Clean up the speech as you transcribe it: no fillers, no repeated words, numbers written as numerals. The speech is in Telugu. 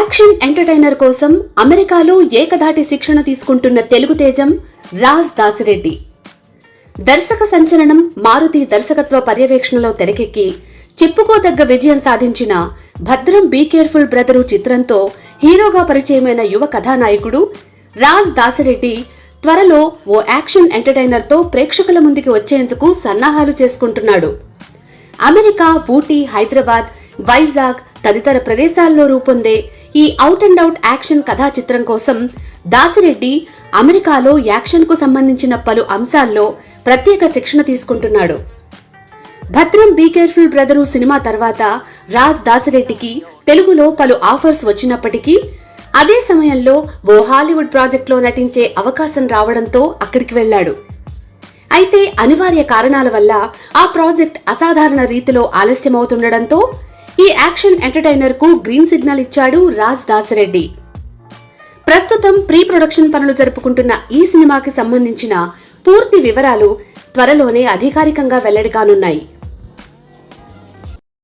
యాక్షన్ ఎంటర్టైనర్ కోసం అమెరికాలో ఏకధాటి శిక్షణ తీసుకుంటున్న తెలుగు తేజం రాజ్ దాసిరెడ్డి. దర్శక సంచలనం మారుతి దర్శకత్వ పర్యవేక్షణలో తెరకెక్కి చెప్పుకోదగ్గ విజయం సాధించిన భద్రం బీ కేర్ఫుల్ బ్రదరు చిత్రంతో హీరోగా పరిచయమైన యువ కథానాయకుడు రాజ్ దాసిరెడ్డి త్వరలో ఓ యాక్షన్ ఎంటర్టైనర్తో ప్రేక్షకుల ముందుకు వచ్చేందుకు సన్నాహాలు చేసుకుంటున్నాడు. అమెరికా, ఊటీ, హైదరాబాద్, వైజాగ్ తదితర ప్రదేశాల్లో రూపొందే ఈ అవుట్ అండ్ అవుట్ యాక్షన్ కథా చిత్రం కోసం దాసిరెడ్డి అమెరికాలో యాక్షన్ కు సంబంధించిన పలు అంశాల్లో ప్రత్యేక శిక్షణ తీసుకుంటున్నాడు. భద్రం బీ కేర్ఫుల్ బ్రదరు సినిమా తర్వాత రాజ్ దాసిరెడ్డికి తెలుగులో పలు ఆఫర్స్ వచ్చినప్పటికీ అదే సమయంలో ఓ హాలీవుడ్ ప్రాజెక్టులో నటించే అవకాశం రావడంతో అక్కడికి వెళ్లాడు. అయితే అనివార్య కారణాల వల్ల ఆ ప్రాజెక్ట్ అసాధారణ రీతిలో ఆలస్యమవుతుండటంతో ఈ యాక్షన్ ఎంటర్టైనర్ కు గ్రీన్ సిగ్నల్ ఇచ్చాడు రాజ్ దాసిరెడ్డి. ప్రస్తుతం ప్రీ ప్రొడక్షన్ పనులు జరుపుకుంటున్న ఈ సినిమాకి సంబంధించిన పూర్తి వివరాలు త్వరలోనే అధికారికంగా వెల్లడి కానున్నాయి.